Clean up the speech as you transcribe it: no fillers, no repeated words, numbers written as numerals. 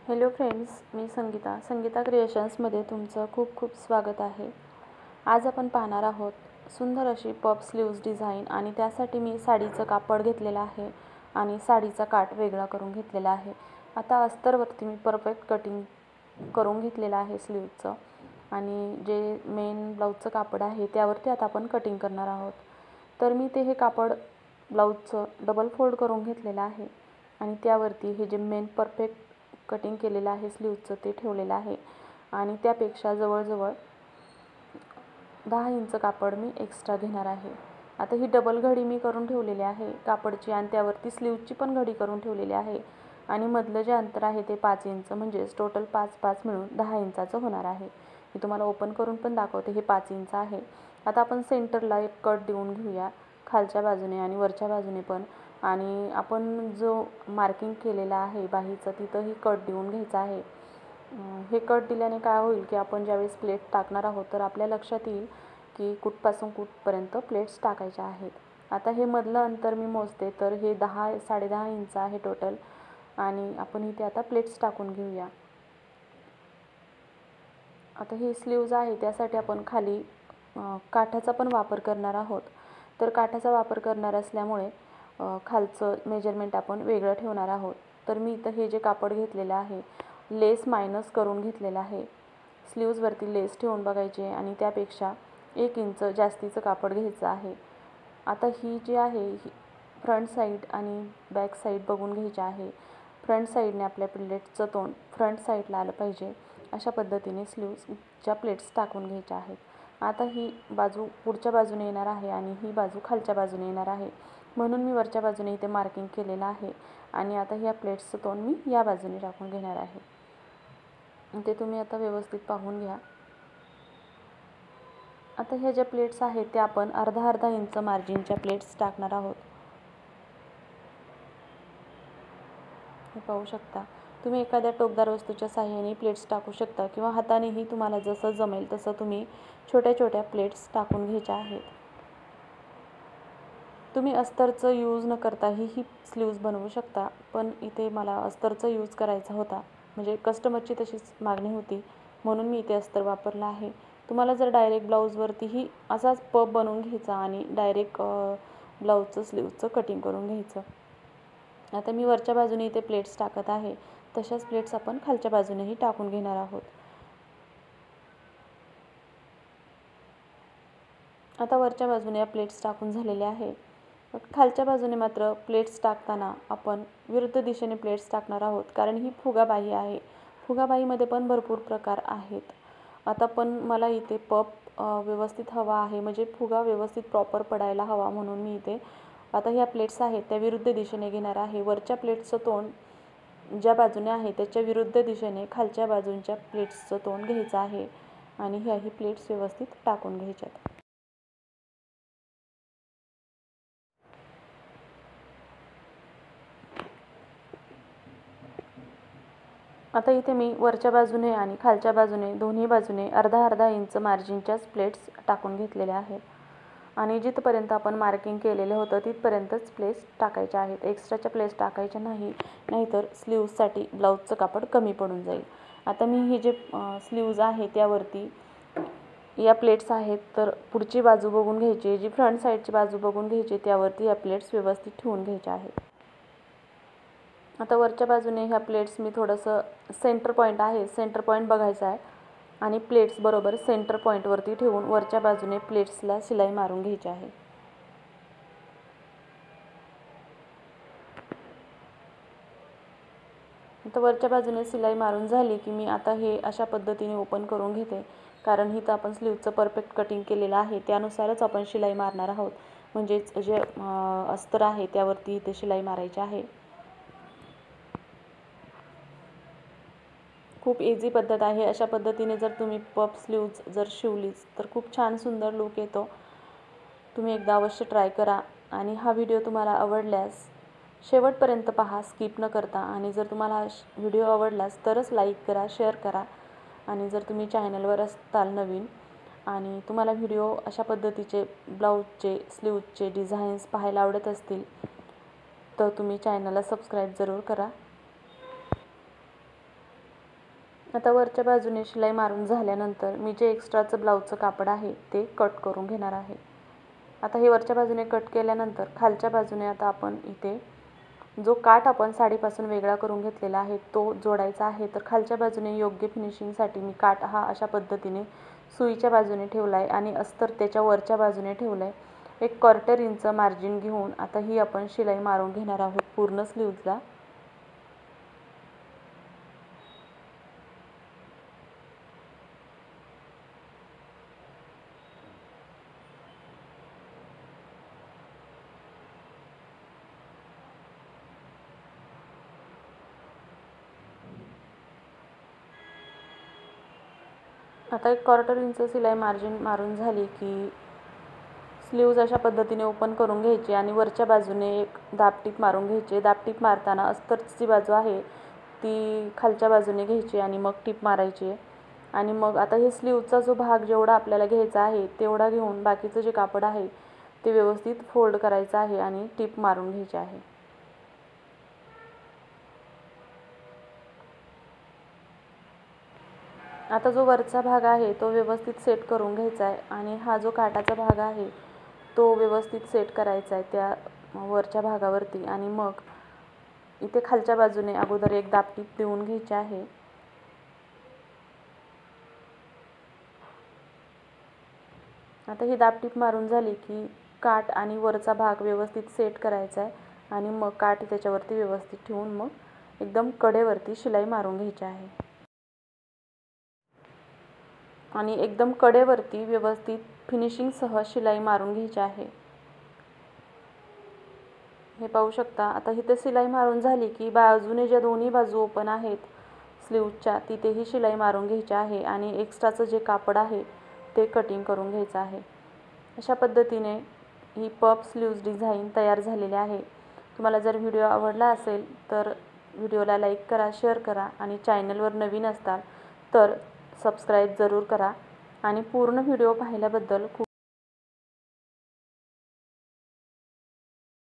Hello friends, मी संगीता क्रिएशन्समध्ये तुमचं खूप खूप स्वागत आहे। आज आपण पाहणार आहोत सुंदर अशी पफ स्लीव्ज डिझाईन आणि त्यासाठी मी साडीचं कापड घेतलेलं आहे आणि साडीचा काठ वेगळा करून घेतलेला आहे। आता अस्तरवरती मी परफेक्ट कटिंग करून घेतलेलं आहे स्लीव्जचं आणि जे मेन ब्लाऊजचं कापड आहे त्यावरती आता आपण कटिंग करणार आहोत। तर मी हे कापड ब्लाऊजचं डबल फोल्ड करून घेतलेलं आहे आणि त्यावरती हे जे मेन परफेक्ट कटिंग केलेलं आहे स्लीव्जचं ते ठेवलेलं आहे आणि त्यापेक्षा जवळजवळ 10 इंच कापड मी एक्स्ट्रा घेणार आहे। आता ही डबल घडी मी करून ठेवलेली आहे कापडची आणि त्यावरती स्लीव्जची पण घडी करून ठेवलेली आहे आणि मधलं जे अंतर आहे ते 5 इंच, म्हणजेच टोटल 5 मिळून 10 इंचाचं होणार आहे। मी तुम्हाला ओपन करून पण दाखवते। हे 5 इंच आहे। आता आपण सेंटरला एक कट देऊन घेऊया, खालच्या बाजूने आणि वरच्या बाजूने पण, आणि आपण जो मार्किंग केलेला आहे बाहीचं तिथंही कट देऊन घ्यायचा आहे। हे कट दिल्याने काय होईल की आपण ज्यावेळेस प्लेट टाकणार आहोत तर आपल्या लक्षात येईल की कुठपासून कुठपर्यंत प्लेट्स टाकायच्या आहेत। आता हे मधलं अंतर मी मोजते, तर हे 10-10.5 इंच आहे टोटल आणि आपण इथे आता प्लेट्स टाकून घेऊया। आता ही स्लीव्ज आहे त्यासाठी आपण खाली काठाचा पण वापर करणार आहोत। तर काठाचा वापर करणार असल्यामुळे खालचं मेजरमेंट आपण वेगळं ठेवणार आहोत। तर मी इथं हे जे कापड घेतलेलं आहे लेस मायनस करून घेतलेलं आहे। स्लीव्जवरती लेस ठेवून बघायचे आणि त्यापेक्षा 1 इंच जास्तीचं कापड घ्यायचं आहे। आता ही जी आहे ही फ्रंट साईड आणि बॅक साईड बघून घ्यायची आहे। फ्रंट साईडने आपल्या प्लेट्सचं तोंड फ्रंट साईडला आलं पाहिजे अशा पद्धतीने स्लीव्जच्या प्लेट्स टाकून घ्यायच्या आहेत। आता ही बाजू पुढच्या बाजूने येणार आहे आणि ही बाजू खालच्या बाजूने येणार आहे, म्हणून मी वरच्या बाजूने इथे मार्किंग केलेलं आहे आणि आता ह्या प्लेट्सचं तोंड मी या बाजूने टाकून घेणार आहे। ते तुम्ही आता व्यवस्थित पाहून घ्या। आता ह्या ज्या प्लेट्स आहेत त्या आपण अर्धा इंच मार्जिनच्या प्लेट्स टाकणार आहोत। हे पाहू शकता तुम्ही एखाद्या टोकदार वस्तूच्या साहाय्याने प्लेट्स टाकू शकता किंवा हातानेही तुम्हाला जसं जमेल तसं तुम्ही छोट्या छोट्या प्लेट्स टाकून घ्यायच्या आहेत। तुम्ही अस्तरचं यूज न करताही ही स्लीव्ज बनवू शकता, पण इथे मला अस्तरचं यूज करायचा होता, म्हणजे कस्टमरची तशीच मागणी होती म्हणून मी इथे अस्तर वापरला आहे। तुम्हाला जर डायरेक्ट ब्लाऊजवरतीही असाच पफ बनवून घ्यायचा आणि डायरेक्ट ब्लाऊजचं स्लीव्जचं कटिंग करून घ्यायचं। आता मी वरच्या बाजूने इथे प्लेट्स टाकत आहे, तशाच प्लेट्स आपण खालच्या बाजूनेही टाकून घेणार आहोत। आता वरच्या बाजूने या प्लेट्स टाकून झालेल्या आहे। खालच्या बाजूने मात्र प्लेट्स टाकताना आपण विरुद्ध दिशेने प्लेट्स टाकणार आहोत, कारण ही फुगाबाही आहे। फुगाबाहीमध्ये पण भरपूर प्रकार आहेत। आता पण मला इथे पफ व्यवस्थित हवा आहे, म्हणजे फुगा व्यवस्थित प्रॉपर पडायला हवा, म्हणून मी इथे आता ह्या प्लेट्स आहेत त्या विरुद्ध दिशेने घेणार आहे। वरच्या प्लेट्सचं तोंड ज्या बाजूने आहे त्याच्या विरुद्ध दिशेने खालच्या बाजूंच्या प्लेट्सचं तोंड घ्यायचं आहे आणि ह्याही प्लेट्स व्यवस्थित टाकून घ्यायच्यात। आता इथे मी वरच्या बाजूने आणि खालच्या बाजूने दोन्ही बाजूने अर्धा इंच मार्जिनच्याच प्लेट्स टाकून घेतलेल्या आहेत आणि जिथपर्यंत आपण मार्किंग केलेलं होतं तिथपर्यंतच प्लेट्स टाकायच्या आहेत। एक्स्ट्राच्या प्लेट्स टाकायच्या नाही, नाहीतर स्लीव्जसाठी ब्लाऊजचं कापड कमी पडून जाईल। आता मी ही जे स्लीव्ज आहे त्यावरती या प्लेट्स आहेत, तर पुढची बाजू बघून घ्यायची, जी फ्रंट साईडची बाजू बघून घ्यायची, त्यावरती या प्लेट्स व्यवस्थित ठेवून घ्यायच्या आहेत। आता वरच्या बाजूने ह्या प्लेट्स मी थोडंसं सेंटर पॉईंट आहे, सेंटर पॉईंट बघायचा आहे आणि प्लेट्स बरोबर सेंटर पॉईंटवरती ठेवून वरच्या बाजूने प्लेट्सला शिलाई मारून घ्यायची आहे। आता वरच्या बाजूने शिलाई मारून झाली की मी आता हे अशा पद्धतीने ओपन करून घेते, कारण इथं आपण स्लीव्जचं परफेक्ट कटिंग केलेलं आहे त्यानुसारच आपण शिलाई मारणार आहोत, म्हणजेच जे अस्तर आहे त्यावरती इथे शिलाई मारायची आहे। खूप इझी पद्धत आहे। अशा पद्धतीने जर तुम्ही पफ स्लीव्ज जर शिवलीच तर खूप छान सुंदर लुक येतो। तुम्ही एकदा अवश्य ट्राय करा आणि हा व्हिडिओ तुम्हाला आवडल्यास शेवटपर्यंत पहा, स्किप न करता, आणि जर तुम्हाला व्हिडिओ आवडलास तरच लाईक करा, शेअर करा, आणि जर तुम्ही चॅनलवर असताल नवीन आणि तुम्हाला व्हिडिओ अशा पद्धतीचे ब्लाऊजचे स्लीव्जचे डिझाईन्स पाहायला आवडत असतील तर तुम्ही चॅनलला सबस्क्राईब जरूर करा। आता वरच्या बाजूने शिलाई मारून झाल्यानंतर मी जे एक्स्ट्राचं ब्लाऊजचं कापड आहे ते कट करून घेणार आहे। आता हे वरच्या बाजूने कट केल्यानंतर खालच्या बाजूने आता आपण इथे जो काठ आपण साडीपासून वेगळा करून घेतलेला आहे तो जोडायचा आहे। तर खालच्या बाजूने योग्य फिनिशिंगसाठी मी काठ हा अशा पद्धतीने सुईच्या बाजूने ठेवला आहे आणि अस्तर त्याच्या वरच्या बाजूने ठेवलं आहे। 1/4 इंच मार्जिन घेऊन आता ही आपण शिलाई मारून घेणार आहोत पूर्ण स्लीव्जला। आता 1/4 इंच शिलाई मार्जिन मारून झाली की स्लीव्ज अशा पद्धतीने ओपन करून घ्यायची आणि वरच्या बाजूने एक दाबटीप मारून घ्यायची। दाबटीप मारताना अस्तरची बाजू आहे ती खालच्या बाजूने घ्यायची आणि मग टीप मारायची आणि मग आता हे स्लीव्जचा जो भाग जेवढा आपल्याला घ्यायचा आहे तेवढा घेऊन बाकीचं जे कापड आहे ते व्यवस्थित फोल्ड करायचं आहे आणि टीप मारून घ्यायची आहे। आता जो वरचा भाग आहे तो व्यवस्थित सेट करून घ्यायचा आहे आणि हा जो काठाचा भाग आहे तो व्यवस्थित सेट करायचा आहे त्या वरच्या भागावरती आणि मग इथे खालच्या बाजूने अगोदर एक दाबटीप देऊन घ्यायची आहे। आता ही दाबटीप मारून झाली की काठ आणि वरचा भाग व्यवस्थित सेट करायचा आहे आणि मग काठ त्याच्यावरती व्यवस्थित ठेवून मग एकदम कडेवरती शिलाई मारून घ्यायची आहे आणि एकदम कडेवरती व्यवस्थित फिनिशिंगसह शिलाई मारून घ्यायची आहे। हे पाहू शकता। आता इथे शिलाई मारून झाली की बाजूने ज्या दोन्ही बाजू ओपन आहेत स्लीव्जच्या तिथेही शिलाई मारून घ्यायची आहे आणि एक्स्ट्राचं जे कापड आहे ते कटिंग करून घ्यायचं आहे। अशा पद्धतीने ही पफ स्लीव्ज डिझाईन तयार झालेली आहे। तुम्हाला जर व्हिडिओ आवडला असेल तर व्हिडिओला लाईक करा, शेअर करा आणि चॅनलवर नवीन असाल तर सबस्क्राईब जरूर करा आणि पूर्ण व्हिडिओ पाहिल्याबद्दल खूप